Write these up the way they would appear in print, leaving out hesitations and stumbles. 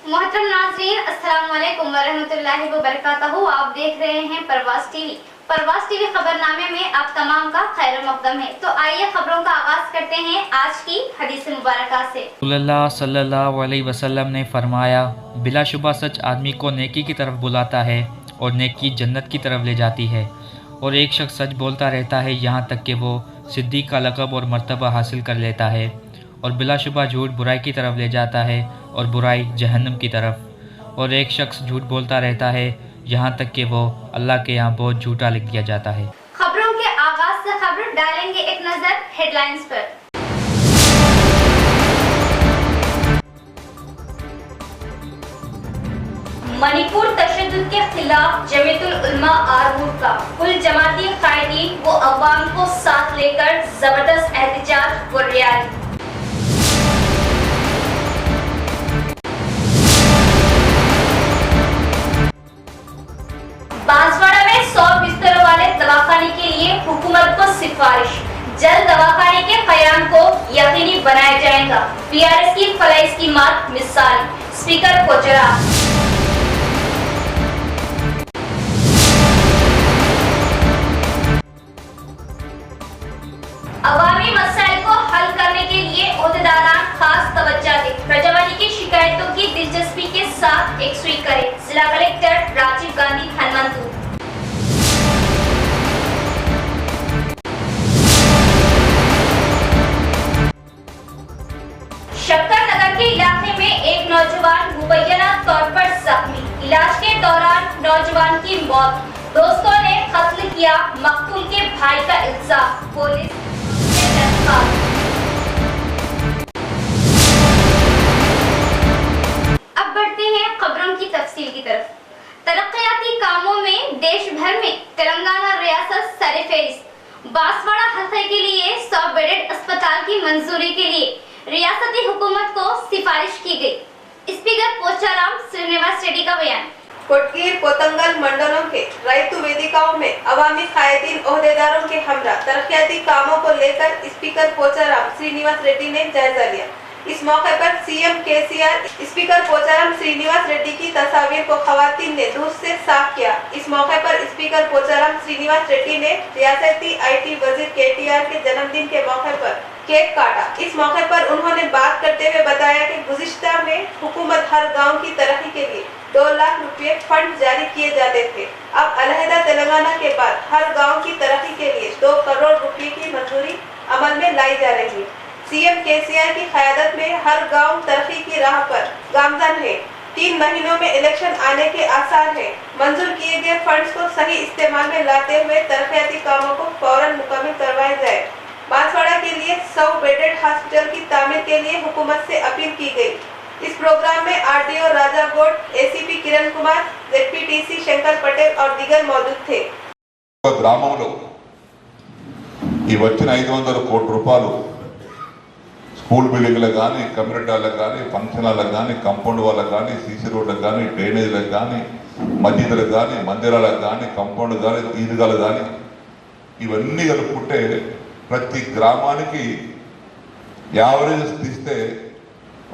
मोहतरम नाज़रीन, अस्सलाम वालेकुम वरहमतुल्लाहि वबरकातहू। आप देख रहे हैं परवाज़ टीवी। परवाज़ टीवी खबरनामे में आप तमाम का खैर मक़दम है। तो आइए खबरों का आगाज़ करते हैं आज की हदीस मुबारका से। रसूलुल्लाह सल्लल्लाहु अलैहि वसल्लम ने फरमाया, बिलाशुबा सच आदमी को नेकी की तरफ बुलाता है और नेकी जन्नत की तरफ ले जाती है, और एक शख्स सच बोलता रहता है यहाँ तक कि वो सिद्दीक़ का लक़ब और मर्तबा हासिल कर लेता है, और बिलाशुबा झूठ बुराई की तरफ ले जाता है और बुराई जहन्नम की तरफ, और एक शख्स झूठ बोलता रहता है यहाँ तक कि वो अल्लाह के यहाँ बहुत झूठा लिख दिया जाता है। खबरों के आगाज से खबर डालेंगे एक नजर हेडलाइंस पर। मणिपुर तशद्दुद के खिलाफ जमीयतुल उलमा आरमूर का कुल जमाती कायदीन व अवाम को साथ लेकर जबरदस्त एहतजाज व रैली। बांसवाड़ा में 100 बिस्तरों वाले दवाखाने के लिए हुकूमत को सिफारिश। जल्द दवाखाने के क़याम को यकीनी बनाया जाएगा। पीआरएस की फलाई स्कीमात मिसाल। स्पीकर कोचरा। अवामी मसाइल को हल करने के लिए ओहदेदारान खास तवज्जो दें। प्रजावानी की शिकायतों की दिलचस्पी के साथ यकसुई करें। जिला कलेक्टर राजीव गांधी हनुमंतु। शक्कर नगर के इलाके में एक नौजवान मुबैना तौर पर जख्मी। इलाज के दौरान नौजवान की मौत। दोस्तों ने कत्ल किया, मकतूल के भाई का इल्जाम। पुलिस अब बढ़ते हैं खबरों की तफसील की तरफ। तरक्याती कामों में देश भर में तेलंगाना रियासत सरफहरिस्त। बांसवाड़ा हल्के के लिए 100 बेडेड अस्पताल की मंजूरी के लिए रियासती हुकूमत को सिफारिश की गई। स्पीकर पोचाराम श्रीनिवास रेड्डी का बयान। कोटगीर पोतंगल मंडलों के रैतु वेदिकाओं में अवामी कायदीन ओहदेदारों के हमरा तरक्याती कामों को लेकर स्पीकर पोचाराम श्रीनिवास रेड्डी ने जायजा लिया। इस मौके पर CM KCR speaker Pocharam Srinivas Reddy की तस्वीर को खवातीन ने दूर से साफ किया। इस मौके पर स्पीकर पोचाराम श्रीनिवास रेड्डी ने रियासती आईटी वजीर केटीआर के जन्मदिन के मौके पर केक काटा। इस मौके पर उन्होंने बात करते हुए बताया कि गुज़िश्ता में हुकूमत हर गांव की तरक्की के लिए 2 लाख रुपए फंड जारी किए जाते थे। अब अलहदा तेलंगाना के बाद हर गांव की तरक्की के लिए 2 करोड़ रुपए की मंजूरी अमल में लाई जा रही है। सीएम केसीआर की क़यादत में हर गांव तरक्की की राह पर गामजन है। 3 महीनों में इलेक्शन आने के आसार है। मंजूर किए गए फंड्स को सही इस्तेमाल में लाते हुए तरक्याती कामों को फौरन मुकम्मल करवाया जाए। बांसवाड़ा के लिए 100 बेडेड हॉस्पिटल की तामीर के लिए हुकूमत से अपील की गई। इस प्रोग्राम में आरडीओ राजा गोड, एसीपी किरण कुमार, जेडपीटीसी शंकर पटेल और दीगर मौजूद थे। గ్రామంలో ఈ వచ్చిన 500 కోట్ల రూపాయలు స్కూల్ బిల్డింగ్లకు కానీ, కమ్యూనిటీ హాల్లకు కానీ, ఫంక్షన్ హాల్లకు కానీ, కాంపౌండ్ వాళ్ళకు కానీ, సీసీ రోడ్లకు కానీ, డ్రైనేజీలకు కానీ, మసీదులకు కానీ, మందిరాలకు కానీ, కాంపౌండ్ కానీ, ఈద్గాలు కానీ, ఇవన్నీ కలుపుకుంటే ప్రతి గ్రామానికి యావరేజ్ తీస్తే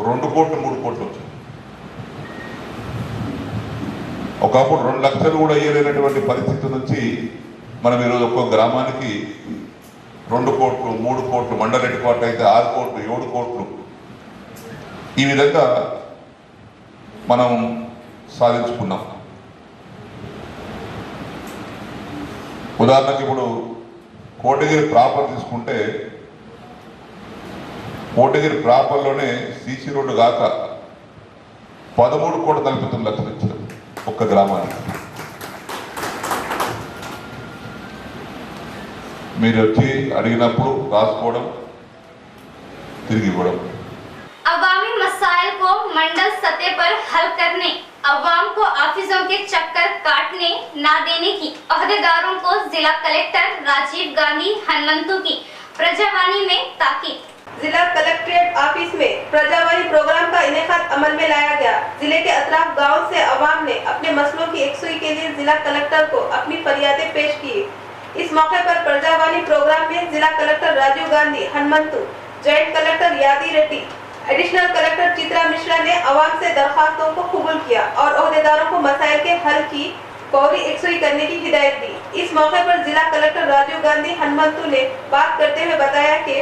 2 కోట్లు 3 కోట్లు వచ్చింది. ఒకప్పుడు 2 లక్షలు కూడా ఇయ్యలేనటువంటి పరిస్థితి నుంచి మనం ఈరోజు ఒక్కో గ్రామానికి 2 కోట్లు 3 కోట్లు, మండల హెడ్ క్వార్టర్ అయితే 6 కోట్లు 7 కోట్లు ఈ విధంగా మనం సాధించుకున్నాం. ఉదాహరణకి ఇప్పుడు కోటగిరి ప్రాపర్ తీసుకుంటే కోటగిరి ప్రాపర్లోనే సీసీ రోడ్డు కాక 13 కోట్ల 49 లక్షలు ఇచ్చారు ఒక్క గ్రామానికి. మీరు వచ్చి అడిగినప్పుడు రాసుకోవడం, తిరిగి ఇవ్వడం। अवामी मसाइल को मंडल सतह पर हल करने, अवाम को ऑफिसों के चक्कर काटने ना देने की अहदेदारों को जिला कलेक्टर राजीव गांधी हनुमंतु की प्रजावाणी में ताकीद। जिला कलेक्ट्रेट ऑफिस में प्रजावाणी प्रोग्राम का इनेकाद अमल में लाया गया। जिले के अतराफ गांव से अवाम ने अपने मसलों की यकसुई के लिए जिला कलेक्टर को अपनी फरियादें पेश की। इस मौके पर प्रजावाणी प्रोग्राम में जिला collector Rajiv Gandhi Hanumanthu, joint collector Yadi Reddy, additional collector Chitra Mishra ने अवाम से दरखास्तों को कबूल किया और ओहदेदारों को मसाइल के हल की फौरी यकसुई करने की हिदायत दी। इस मौके पर जिला कलेक्टर राजीव गांधी हनुमंतु ने बात करते हुए बताया कि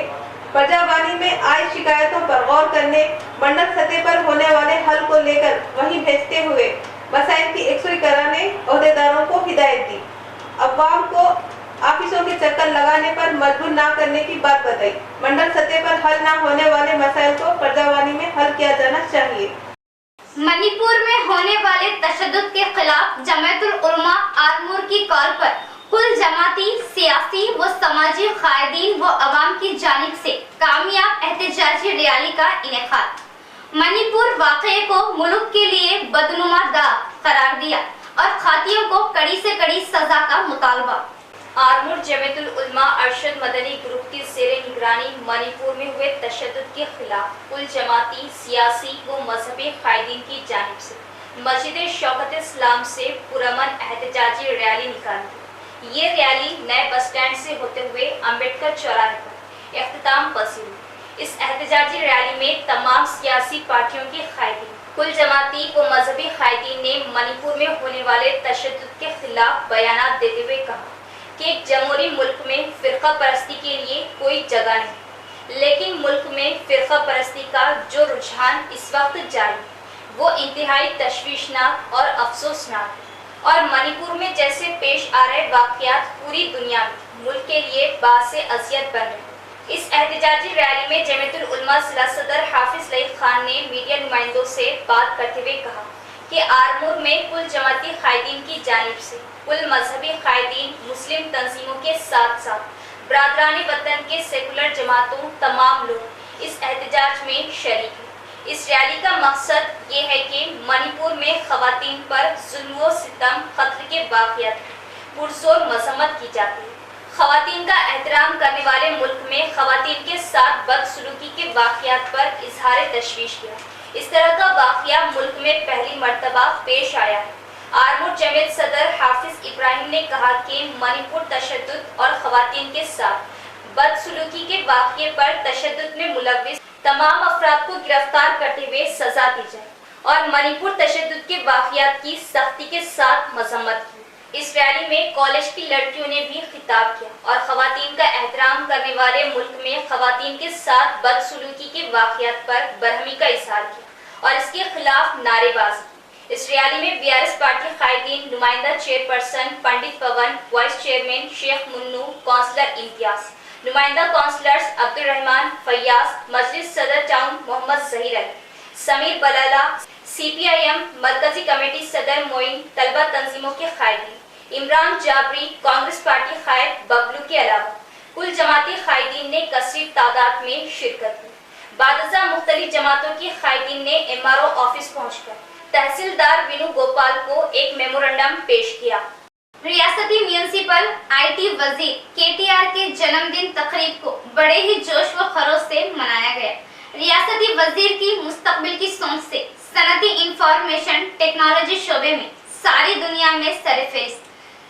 प्रजावाणी में आई शिकायतों पर गौर करने, मंडल सतह पर होने वाले हल को लेकर वहीं भेजते हुए मसाइल की यकसुई कराने ओहदेदारों को हिदायत दी। अवाम को ऑफिसों के चक्कर लगाने पर मजबूर ना करने की बात बताई। मंडल सतह पर हल ना होने वाले मसाइल को प्रजावाणी में हल किया जाना चाहिए। मणिपुर में होने वाले तशद्दुद के खिलाफ जमायतुल उलमा आरमूर की कॉल पर कुल जमाती, सियासी व समाजी कायदीन व अवाम की जानिब से कामयाब एहतजाजी रैली का इनेकाद। मणिपुर वाक़ये को मुल्क के लिए बदनुमा दाग करार दिया और खातियों को कड़ी से कड़ी सजा का मुतालबा। आरमूर जमायतुल उलमा अरशद मदनी ग्रुप की ज़ेरे निगरानी मणिपुर में हुए तशद्दुद के खिलाफ कुल जमाती, सियासी व मजहबी कायदीन की जानिब से मस्जिद शौकत इस्लाम से पुरअमन एहतजाजी रैली निकाली। ये रैली नए बस स्टैंड से होते हुए अम्बेडकर चौराहे पर इख्तिताम पसीर हुई। इस एहतजाजी रैली में तमाम सियासी पार्टियों के कायदीन, कुल जमाती व मजहबी कायदीन ने मणिपुर में होने वाले तशद्दुद के खिलाफ बयानात देते हुए कहा कि एक जमहूरी मुल्क में फिरका परस्ती के लिए कोई जगह नहीं, लेकिन मुल्क में फिरका परस्ती का जो रुझान इस वक्त जारी वो इंतहाई तशवीशनाक और अफसोसनाक है और मणिपुर में जैसे पेश आ रहे वाक़यात पूरी दुनिया में मुल्क के लिए बासे अजियत बन रहे। इस एहतजाजी रैली में जमायतुल उलमा जिला सदर हाफिज सईद खान ने मीडिया नुमाइंदों से बात करते हुए कहा कि आरमूर में कुल जमाती कायदीन की जानिब से कुल मजहबी कायदीन, मुस्लिम तंजीमों के साथ साथ बरादरानी वतन के सेकुलर जमातों तमाम लोग इस एहतजाज में शरीक हैं। इस रैली का मकसद ये है कि मणिपुर में खवातीन पर जुल्म व सितम, कत्ल के वाक़यात की पुरजोर मजम्मत की जाती है। खवातीन का एहतराम करने वाले मुल्क में खवातीन के साथ बदसलूकी के वाक़यात पर इजहार तशवीश किया। इस तरह का वाक़या मुल्क में पहली मर्तबा पेश आया है। आरमूर जमात सदर हाफिज इब्राहिम ने कहा कि मणिपुर तशद्दुद और खवातीन के साथ बदसलूकी के वाक़ये पर तशद्दुद में मुलव्विस तमाम अफराद को गिरफ्तार करते हुए सजा दी जाए और मणिपुर तशद्दुद के वाक़यात की सख्ती के साथ मजम्मत की। इस रैली में कॉलेज की लड़कियों ने भी खिताब किया और खवातीन का एहतराम करने वाले मुल्क में खवातीन के साथ बदसलूकी के वाक़यात पर बरहमी का इजहार किया और इसके खिलाफ नारेबाजी। इस रैली में बीआरएस पार्टी कायदीन, नुमाइंदा chairperson Pandit Pawan, vice chairman Sheikh Munnu, councillor Imtiaz, नुमाइंदा काउंसलर्स अब्दुल रहमान, फैयाज, मजलिस सदर टाउन मोहम्मद जहीर अली, समीर बलाला, सीपीआईएम मरकजी कमेटी सदर मोइन, तलबा तंजीमों के कायदीन, इमरान जाबरी, कांग्रेस पार्टी कायद बबलू के अलावा कुल जमाती कायदीन ने कसीर तादाद में शिरकत की। बादशाह मुख्तलिफ जमातों की कायदीन ने एमआरओ ऑफिस पहुंचकर तहसीलदार विनू गोपाल को एक मेमोरेंडम पेश किया। रियासती म्यूनिसिपल आईटी वजीर केटीआर के जन्मदिन तकरीब को बड़े ही जोश व खरोश से मनाया गया। रियासती वजीर की मुस्तकबिल की सोच से सनती इंफॉर्मेशन टेक्नोलॉजी शोबे में सारी दुनिया में surface.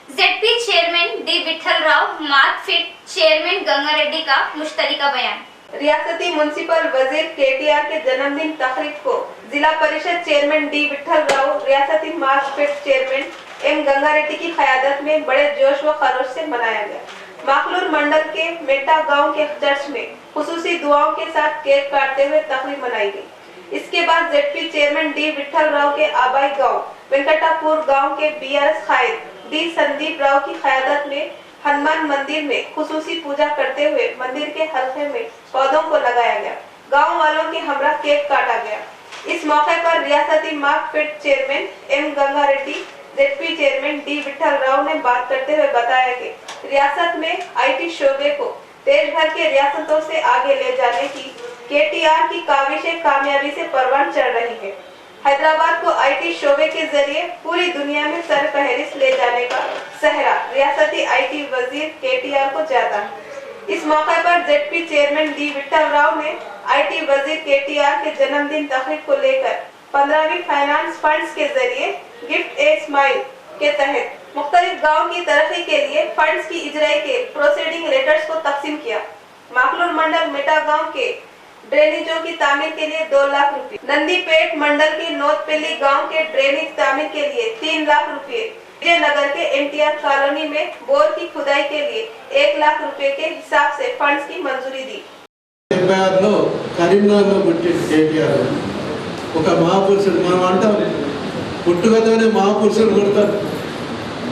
ZP chairman D Vithal Rao, Markfed chairman Ganga Reddy का मुश्तरका बयान। रियासती म्युनिसिपल वजीर केटीआर के जन्मदिन तकरीब को जिला परिषद चेयरमैन डी विठल राव, रियासती मार्कफेड चेयरमैन एम गंगा रेड्डी की क़यादत में बड़े जोश व खरोश से मनाया गया। माखलूर मंडल के मेटा गांव के चर्च में खुसूसी दुआओं के साथ केक काटते हुए तकरीब मनाई गई। इसके बाद ZP chairman D Vithal Rao के आबाई गांव वेंकटापुर गांव के बीआरएस कायद डी संदीप राव की क़यादत में हनुमान मंदिर में खुसूसी पूजा करते हुए मंदिर के हल्के में पौधों को लगाया गया। गांव वालों के हमरा केक काटा गया। इस मौके पर रियासती Markfed chairman M Ganga Reddy, ZP chairman D Vithal Rao ने बात करते हुए बताया कि रियासत में आईटी शोबे को देश भर के रियासतों से आगे ले जाने की केटीआर की काविशें कामयाबी से परवान चढ़ रही है। हैदराबाद को आईटी शोबे के जरिए पूरी दुनिया में सरफहरिस्त ले जाने का सहरा रियासती आईटी वजीर केटीआर को जाता है। इस मौके पर ZP chairman D Vithal Rao ने आईटी वजीर केटीआर के जन्मदिन तकरीब को लेकर 15वीं फाइनेंस फंड्स के जरिए गिफ्ट ए स्माइल के तहत मुख्तलिफ गाँव की तरक्की के लिए फंड्स की इजराई के प्रोसीडिंग लेटर्स को तकसीम किया। माखलूर मंडल मेटा गाँव के ड्रेनेजों की तामीर के लिए 2 लाख रुपए, नंदीपेट मंडल के नोतपल्ली गांव के ड्रेनेज तामीर के लिए 3 लाख रुपए, विजयनगर के एनटीआर कॉलोनी में बोर की खुदाई के लिए 1 लाख रुपए के हिसाब से फंड्स की मंजूरी दी। కరీంనగర్లో పుట్టింది కేటీఆర్. ఒక మహాపురుషుడు. మనం అంటాం పుట్టుకతోనే మహాపురుషుడు పుడతారు.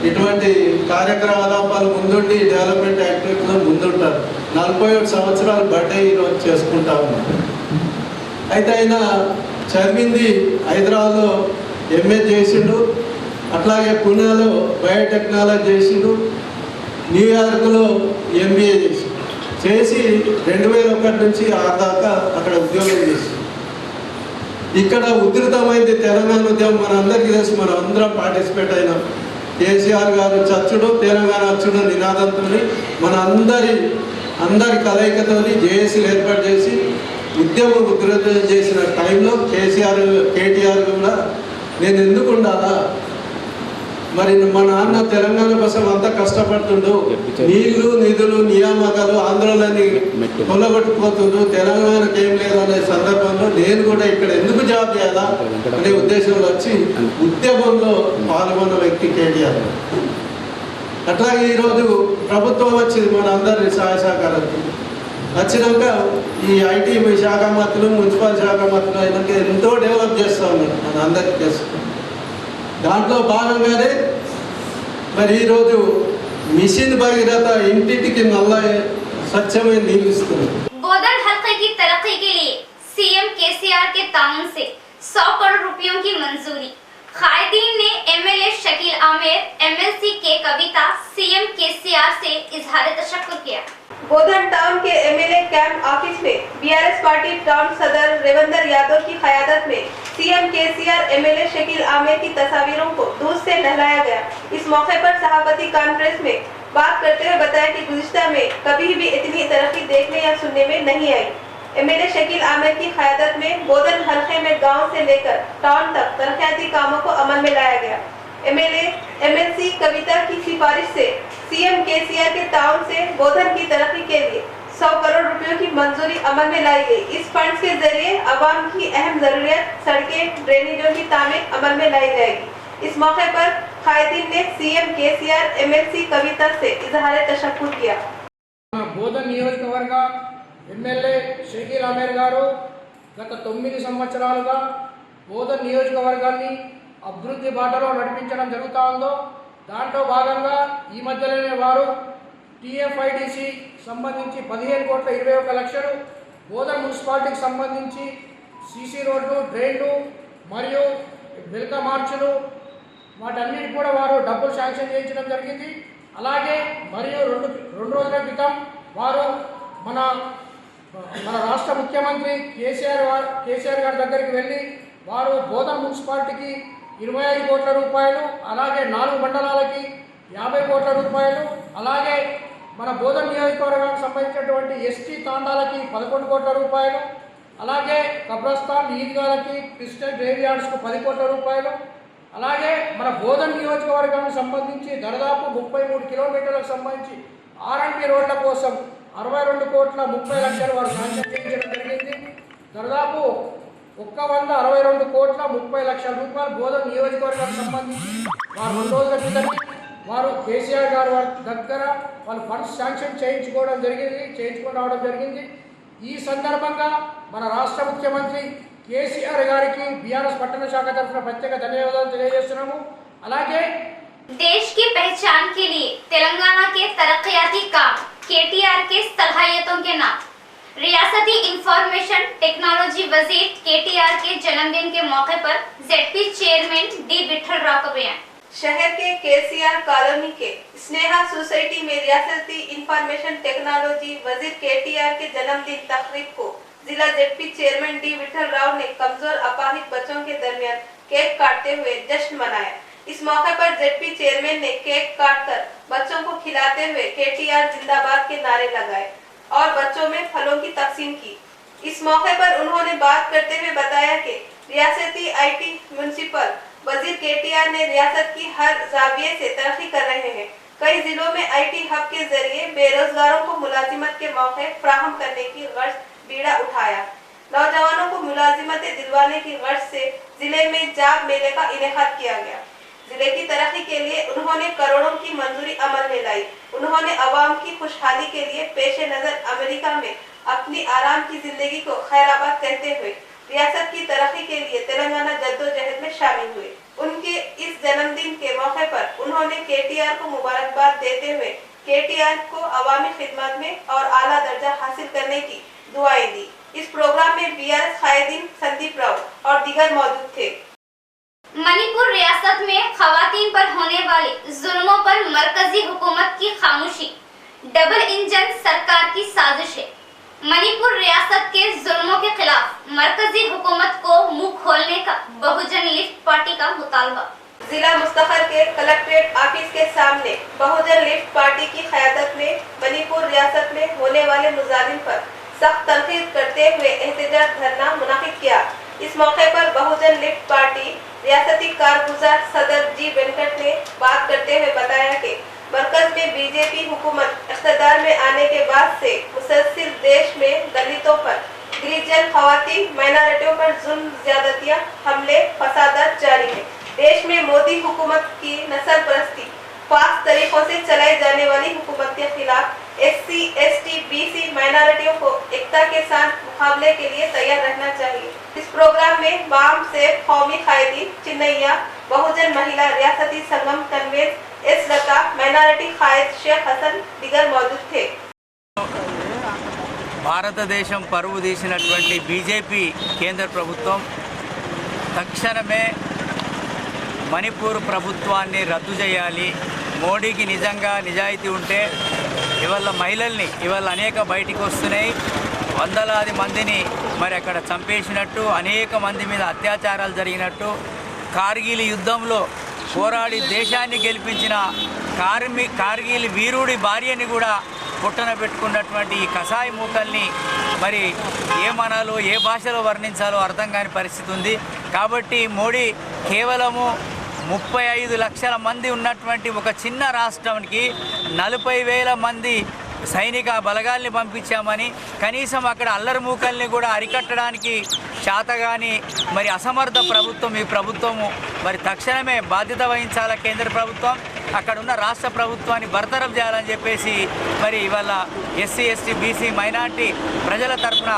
ఇటువంటి కార్యకలాపాలు ముందుండి డెవలప్మెంట్ యాక్టివిటీలో ముందుంటారు. 41 సంవత్సరాలు బర్త్డే ఈరోజు చేసుకుంటా ఉన్నాం. అయితే ఆయన చదివింది హైదరాబాద్లో ఎంఏ చేసిండు, అట్లాగే పుణేలో బయోటెక్నాలజీ చేసిండు, న్యూయార్క్లో ఎంబీఏ చేసిండు. చేసి 2001 నుంచి 6 దాకా అక్కడ ఉద్యోగం చేసి ఇక్కడ ఉధృతమైంది తెలంగాణ ఉద్యమం. మనందరికీ తెలుసు, మనం అందరం పార్టిసిపేట్ అయినాం. కేసీఆర్ గారు చచ్చుడు తెలంగాణ వచ్చుడు నినాదంతో మన అందరి కలయికతో జేఏసీలు ఏర్పాటు చేసి ఉద్యమం ఉధృతం చేసిన టైంలో కేటీఆర్ కూడా నేను ఎందుకు ఉండాలా, మరి మా నాన్న తెలంగాణ కోసం అంతా కష్టపడుతుండు, నీళ్లు నిధులు నియామకాలు ఆందోళనని కొల్లగొట్టుకుపోతుండు, తెలంగాణకి ఏం లేదు అనే సందర్భంలో నేను కూడా ఇక్కడ ఎందుకు జాబ్ చేయాలా అనే ఉద్దేశంలో వచ్చి ఉద్యమంలో పాల్గొన్న వ్యక్తి కేటీఆర్. అట్లాగే ఈరోజు ప్రభుత్వం వచ్చింది, మన అందరి సహాయ సహకారాలు వచ్చినాక ఈ ఐటీ శాఖ మంత్రులు మున్సిపల్ శాఖ మంత్రులు అయినాక ఎంతో డెవలప్ చేస్తూ ఉన్నారు, మన అందరికీ తెలుసు. దాంట్లో భాగంగానే మరి ఈరోజు మిషన్ భగీరథ ఇంటింటికి నల్ల స్వచ్ఛమైన నీళ్ళు ఇస్తుంది. बोधन हल्के की तरक्की के लिए सीएम केसीआर के ताउन से 100 करोड़ रुपयों की मंजूरी। कायदीन ने एमएलए शकील आमिर, एमएलसी के कविता सीएम केसीआर से इजहार तशक्कुर किया। बोधन टाउन के एमएलए कैंप ऑफिस में बीआरएस पार्टी टाउन सदर रेवंदर यादव की क़यादत में CM KCR, MLA Shakeel Aamir की तस्वीरों को दूध से नहलाया गया। इस मौके पर सहाफती कॉन्फ्रेंस में बात करते हुए बताया कि गुज़िश्ता में कभी भी इतनी तरक्की देखने या सुनने में नहीं आई। एमएलए शकील आमिर की क़यादत में बोधन हल्के में गांव से लेकर टाउन तक तरक्याती कामों को अमल में लाया गया। एमएलए एमएलसी कविता की सिफारिश से सीएम केसीआर के ताउन से बोधन की तरक्की के लिए 100 करोड़ रुपयों की मंजूरी अमल में लाई गई। इस फंड के जरिए आवाम की अहम जरूरियत सड़कें, ड्रेनेजों की तामीर अमल में लाई जाएगी। इस मौके पर कायदीन ने सीएम केसीआर, एमएलसी कविता से इजहार तशक्कुर किया। బోధన్ నియోజకవర్గ ఎమ్మెల్యే షకీల్ ఆమీర్ గారు గత 9 సంవత్సరాలుగా బోధన్ నియోజకవర్గాన్ని అభివృద్ధి బాటలో నడిపించడం జరుగుతూ ఉందో దాంట్లో భాగంగా ఈ మధ్యలోనే వారు టీఎఫ్ఐడిసి సంబంధించి 15,21,00,000, బోధన్ మున్సిపాలిటీకి సంబంధించి సీసీ రోడ్లు, డ్రైన్లు మరియు వెల్క మార్చులు వాటన్నిటి కూడా వారు డబ్బులు శాంక్షన్ చేయించడం జరిగింది. అలాగే మరియు రెండు రోజుల క్రితం వారు మన రాష్ట్ర ముఖ్యమంత్రి కేసీఆర్ గారి దగ్గరికి వెళ్ళి వారు బోధన్ మున్సిపాలిటీకి 25 కోట్ల రూపాయలు, అలాగే 4 మండలాలకి 50 కోట్ల రూపాయలు, అలాగే మన బోధన్ నియోజకవర్గానికి సంబంధించినటువంటి ఎస్టీ తాండాలకి 11 కోట్ల రూపాయలు, అలాగే కబ్రస్థాన్ ఈద్గాలకి క్రిస్టియన్ గ్రేవ్యార్డ్స్కు 10 కోట్ల రూపాయలు, అలాగే మన బోధన్ నియోజకవర్గానికి సంబంధించి దాదాపు 33 కిలోమీటర్లకు సంబంధించి ఆర్ఎంపీ రోడ్ల కోసం 62,30,00,000 వారు శాంక్షన్ చేయించడం జరిగింది. దాదాపు 162,30,00,000 రూపాయలు బోధన్ నియోజకవర్గానికి సంబంధించి వారు 2 రోజుల క్రితం వారు కేసీఆర్ గారు దగ్గర వాళ్ళు ఫండ్స్ శాంక్షన్ చేయించుకొని రావడం జరిగింది. ఈ సందర్భంగా మన రాష్ట్ర ముఖ్యమంత్రి కేసీఆర్ గారికి బీఆర్ఎస్ పట్టణ శాఖ తరఫున ప్రత్యేక ధన్యవాదాలు తెలియజేస్తున్నాము. అలాగే देश की पहचान के लिए तेलंगाना के तरक्याती काम केटीआर के सलाहियतों के नाम रियासती इंफॉर्मेशन टेक्नोलॉजी वजीर केटीआर के जन्मदिन के मौके पर ZP chairman D Vithal Rao का बयान। शहर के केसीआर कॉलोनी के स्नेहा सोसाइटी में रियासती इंफॉर्मेशन टेक्नोलॉजी वजीर केटीआर के जन्मदिन तकरीब को जिला ZP chairman D Vithal Rao ने कमजोर अपाहिज बच्चों के दरमियान केक काटते हुए जश्न मनाया। इस मौके पर जेडपी चेयरमैन ने केक काटकर बच्चों को खिलाते हुए केटीआर जिंदाबाद के नारे लगाए और बच्चों में फलों की तकसीम की। इस मौके पर उन्होंने बात करते हुए बताया कि रियासती आईटी म्युनिसिपल वजीर केटीआर ने रियासत की हर जाविये से तरक्की कर रहे हैं। कई जिलों में आईटी हब के जरिए बेरोजगारों को मुलाजिमत के मौके फ्राहम करने की गर्ज बीड़ा उठाया। नौजवानों को मुलाजिमतें दिलवाने की गर्ज से जिले में जॉब मेले का इनेकाद किया गया। जिले की तरक्की के लिए उन्होंने करोड़ों की मंजूरी अमल में लाई। उन्होंने अवाम की खुशहाली के लिए पेश नजर अमेरिका में अपनी आराम की जिंदगी को खैराबाद कहते हुए रियासत की तरक्की के लिए तेलंगाना जद्दोजहद में शामिल हुए। उनके इस जन्मदिन के मौके पर उन्होंने केटीआर को मुबारकबाद देते हुए केटीआर को अवामी खिदमत में और आला दर्जा हासिल करने की दुआएं दी। इस प्रोग्राम में बीआरएस कायदीन संदीप राव और दीगर मौजूद थे। मणिपुर रियासत में खवातीन पर होने वाले जुल्मों पर मरकजी हुकूमत की खामोशी डबल इंजन सरकार की साजिश है। मणिपुर रियासत के जुल्मों के खिलाफ मरकजी हुकूमत को मुंह खोलने का बहुजन लिफ्ट पार्टी का मुतालबा। जिला मुस्तखर के कलेक्ट्रेट ऑफिस के सामने बहुजन लिफ्ट पार्टी की क़यादत में मणिपुर रियासत में होने वाले मुजालिम पर सख्त तनकीद करते हुए एहतजाज धरना मुनाकिद किया। इस मौके पर बहुजन लिफ्ट पार्टी रियासती कारगुजार सदर जी वेंकट ने बात करते हुए बताया कि मरकज में बीजेपी हुकूमत इख्तिदार में आने के बाद से मुसलसिल देश में दलितों पर, गिरिजन, खवातीन, माइनॉरिटियों पर जुल्म, ज्यादतियां, हमले, फसादात जारी है। देश में मोदी हुकूमत की नस्ल परस्ती, फास्ट तरीकों से चलाई जाने वाली हुकूमत के खिलाफ SC, ST, BC माइनॉरिटियों को एकता के साथ मुकाबले के लिए तैयार रहना चाहिए। इस प्रोग्राम में वाम से कौमी कायदीन चिन्नैया, बहुजन महिला रियासती संगम कन्वेंस एस लता, माइनॉरिटी कायद शेख हसन दिगर मौजूद थे। భారతదేశం పరువు తీసినటువంటి బీజేపీ కేంద్ర ప్రభుత్వం తక్షణమే మణిపూర్ ప్రభుత్వాన్ని రద్దు చేయాలి. మోడీకి నిజంగా నిజాయితీ ఉంటే ఇవాళ మహిళల్ని ఇవాళ అనేక బయటికి వస్తున్నాయి. వందలాది మందిని మరి అక్కడ చంపేసినట్టు, అనేక మంది మీద అత్యాచారాలు జరిగినట్టు, కార్గిల్ యుద్ధంలో పోరాడి దేశాన్ని గెలిపించిన కార్గిల్ వీరుడి భార్యని కూడా పుట్టన పెట్టుకున్నటువంటి ఈ కసాయి మూకల్ని మరి ఏమనాలో, ఏ భాషలో వర్ణించాలో అర్థం కాని పరిస్థితి ఉంది. కాబట్టి మోడీ కేవలము 35 లక్షల మంది ఉన్నటువంటి ఒక చిన్న రాష్ట్రానికి 40,000 మంది సైనిక బలగాల్ని పంపించామని, కనీసం అక్కడ అల్లరి మూకల్ని కూడా అరికట్టడానికి శాతగాని మరి అసమర్థ ప్రభుత్వం ఈ ప్రభుత్వము మరి తక్షణమే బాధ్యత వహించాల కేంద్ర ప్రభుత్వం. అక్కడ ఉన్న రాష్ట్ర ప్రభుత్వాన్ని బర్తరఫ్ చేయాలని చెప్పేసి మరి ఇవాళ SC, ST, BC మైనార్టీ ప్రజల తరఫున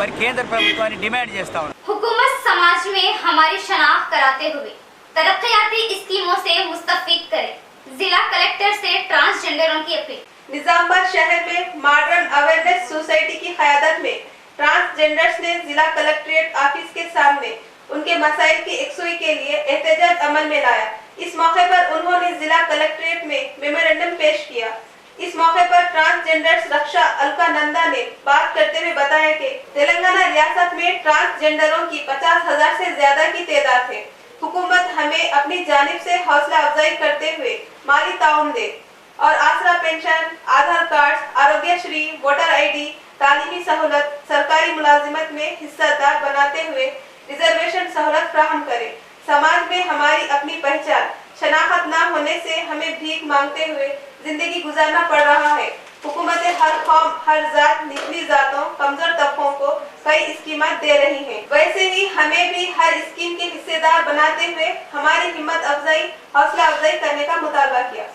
మరి కేంద్ర ప్రభుత్వాన్ని డిమాండ్ చేస్తా ఉన్నాం. हुकूमत समाज में हमारी शनाख्त कराते हुए तरक्याती स्कीमों से मुस्तफीद करे। जिला कलेक्टर से ट्रांसजेंडरों की अपील। निजामाबाद शहर में मॉडर्न अवेयरनेस सोसाइटी की क़यादत में ट्रांसजेंडर्स ने जिला कलेक्ट्रेट ऑफिस के सामने उनके मसाइल की यकसुई के लिए एहतजाज अमल में लाया। इस मौके पर उन्होंने जिला कलेक्ट्रेट में मेमोरेंडम पेश किया। इस मौके पर ट्रांसजेंडर्स रक्षा अलकानंदा ने बात करते हुए बताया कि तेलंगाना रियासत में ट्रांसजेंडरों की 50,000 से ज्यादा की तादाद है। हुकूमत हमें अपनी जानिब से हौसला अफजाई करते हुए माली ताउन दे और आसरा पेंशन, आधार कार्ड, आरोग्यश्री, वोटर ID, तालीमी सहूलत, सरकारी मुलाजिमत में हिस्सेदार बनाते हुए रिजर्वेशन सहूलत फ्राहम करे। समाज में हमारी अपनी पहचान शनाख्त न होने से हमें भीख मांगते हुए जिंदगी गुजारना पड़ रहा है। हुकूमत हर कौम, हर जात, निचली जातों, कमजोर तबकों को कई स्कीमें दे रही हैं। वैसे ही हमें भी हर स्कीम के हिस्सेदार बनाते हुए हमारी हिम्मत अफजाई, हौसला अफजाई करने का मुतालबा किया।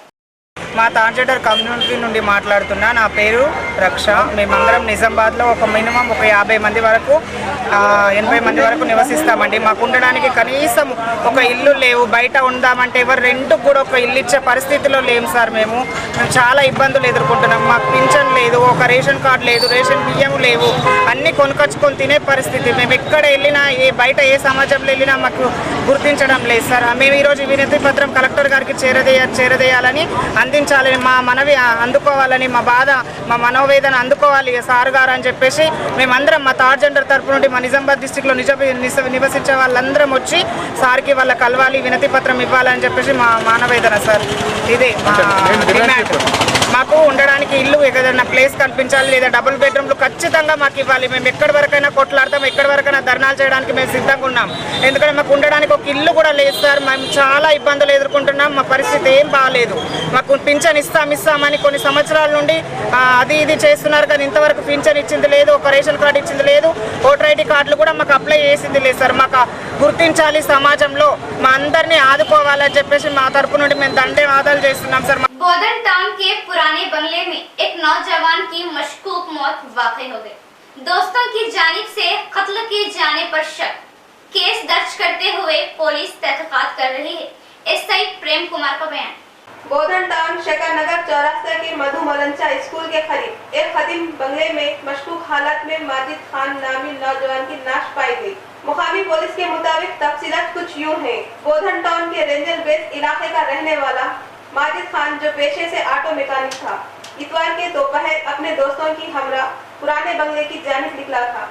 మా ట్రాన్స్జెండర్ కమ్యూనిటీ నుండి మాట్లాడుతున్నా. నా పేరు రక్ష. మేమందరం నిజామాబాద్లో ఒక మినిమం 50 మంది వరకు 80 మంది వరకు నివసిస్తామండి. మాకు ఉండడానికి కనీసం ఒక ఇల్లు లేవు. బయట ఉందామంటే ఎవరు రెంట్కి కూడా ఒక ఇల్లు ఇచ్చే పరిస్థితిలో లేము సార్. మేము చాలా ఇబ్బందులు ఎదుర్కొంటున్నాం. మాకు పింఛన్ లేదు, ఒక రేషన్ కార్డు లేదు, రేషన్ బియ్యం లేవు, అన్నీ కొనుకొచ్చుకొని తినే పరిస్థితి. మేము ఎక్కడ వెళ్ళినా, బయట ఏ సమాజంలో వెళ్ళినా మాకు గుర్తించడం లేదు సార్. మేము ఈరోజు వినతి పత్రం కలెక్టర్ గారికి చేరదేయాలని, అందించాలని, మా మనవి అందుకోవాలని, మా బాధ, మా మనోవేదన అందుకోవాలి సార్ గారు అని చెప్పేసి మేమందరం మా ట్రాన్స్జెండర్ తరపు నుండి మా నిజామాబాద్ డిస్టిక్లో నివసించే వాళ్ళందరం వచ్చి సార్కి వాళ్ళ కలవాలి, వినతి పత్రం ఇవ్వాలని చెప్పేసి మా మానవేదన సార్. ఇదే మా డిమాండ్. మాకు ఉండడానికి ఇల్లు ఏదైనా ప్లేస్ కల్పించాలి, లేదా డబుల్ బెడ్రూమ్లు ఖచ్చితంగా మాకు ఇవ్వాలి. మేము ఎక్కడి వరకైనా కొట్లాడతాం, ఎక్కడి వరకైనా ధర్నాలు చేయడానికి మేము సిద్ధంగా ఉన్నాం. ఎందుకంటే మాకు ఉండడానికి ఒక ఇల్లు కూడా లేదు సార్. మేము చాలా ఇబ్బందులు ఎదుర్కొంటున్నాం. మా పరిస్థితి ఏం బాగాలేదు. మాకు పింఛన్ ఇస్తామని కొన్ని సంవత్సరాల నుండి అది ఇది చేస్తున్నారు, కానీ ఇంతవరకు పింఛన్ ఇచ్చింది లేదు, ఒక రేషన్ కార్డు ఇచ్చింది లేదు, ఓటర్ ఐడి కార్డులు కూడా మాకు అప్లై చేసింది లేదు సార్. మాకు గుర్తించాలి, సమాజంలో మా అందరినీ ఆదుకోవాలని చెప్పేసి మా తరపు నుండి మేము ధన్యవాదాలు చేస్తున్నాం సార్. बोधन टाउन के पुराने बंगले में एक नौजवान की मशकूक मौत वाक़ई हो गई। दोस्तों की जानिब से कत्ल किए जाने पर शक, केस दर्ज करते हुए पुलिस तहकीकात कर रही है। एसआई प्रेम कुमार का बयान। बोधन टाउन शकर नगर चौरास्ता के मधु मलंचा स्कूल के करीब एक कदीम बंगले में मशकूक हालत में माजिद खान नामी नौजवान की लाश पाई गई। मुकामी पुलिस के मुताबिक तफसीलात कुछ यूं हैं। बोधन टाउन के रेंजर बेस इलाके का रहने वाला माजिद खान, जो पेशे से ऑटो मैकेनिक था, इतवार के दोपहर अपने दोस्तों की हमरा पुराने बंगले की जानिब निकला था।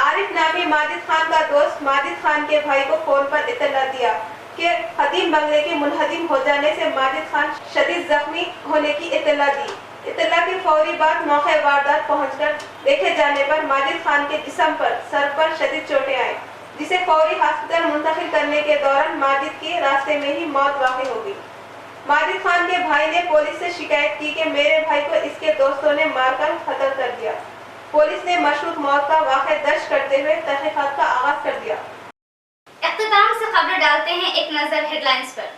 आरिफ नामी माजिद खान का दोस्त माजिद खान के भाई को फोन पर इत्तला दिया कि कदीम बंगले के मुनहदिम हो जाने से माजिद खान शदीद जख्मी होने की इत्तला दी। इत्तला के फौरी बाद मौके वारदात पहुंचकर देखे जाने पर माजिद खान के जिस्म पर, सर पर शदीद चोटें आई, जिसे फौरी हॉस्पिटल मुंतकिल करने के दौरान माजिद के रास्ते में ही मौत वाक़ई हो गई। माजिद खान के भाई ने पुलिस से शिकायत की कि मेरे भाई को इसके दोस्तों ने मारकर कत्ल कर दिया। पुलिस ने मशहूर मौत का वाक़या दर्ज करते हुए तहकीकात का आगाज कर दिया। इख्तिताम से खबर डालते हैं एक नजर हेडलाइंस पर।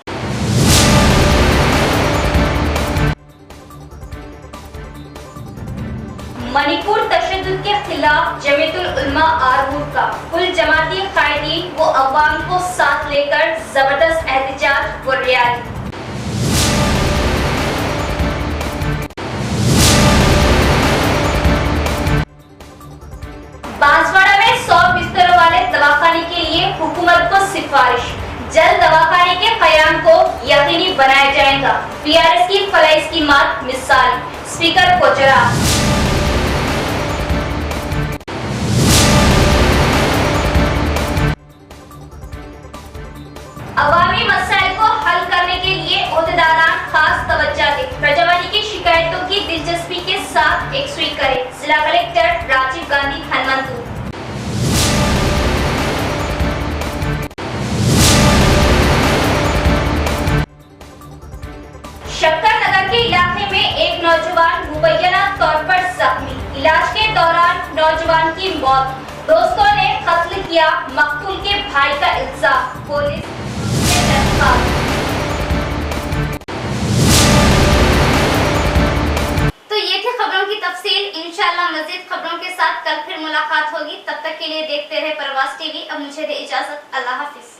मणिपुर तशद्दुद के खिलाफ जमीयतुल उलमा आरमूर का कुल जमाती कायदीन व अवाम को साथ लेकर जबरदस्त एहतजाज व रैली। बांसवाड़ा में 100 बिस्तरों वाले दवाखाने के लिए हुकूमत को सिफारिश, जल्द दवाखाने के कयाम को यकीनी बनाया जाएगा। पीआरएस की फलाई स्कीमात मिसाल, स्पीकर कोचरा। अवामी मसाइल को हल करने के लिए ओहदेदारान खास तवज्जो दें। प्रजावानी की शिकायतों की दिलचस्पी के साथ एकसुई करें। जिला कलेक्टर राजीव गांधी हनुमंतू। शक्कर नगर के इलाके में एक नौजवान मुबैना तौर पर जख्मी, इलाज के दौरान नौजवान की मौत। दोस्तों ने कत्ल किया, मकतूल के भाई का इल्जाम। पुलिस तो ये थी खबरों की तफसील। इंशाल्लाह मजीद खबरों के साथ कल फिर मुलाकात होगी। तब तक के लिए देखते रहे प्रवास टीवी। अब मुझे दे इजाजत। अल्लाह हाफिज।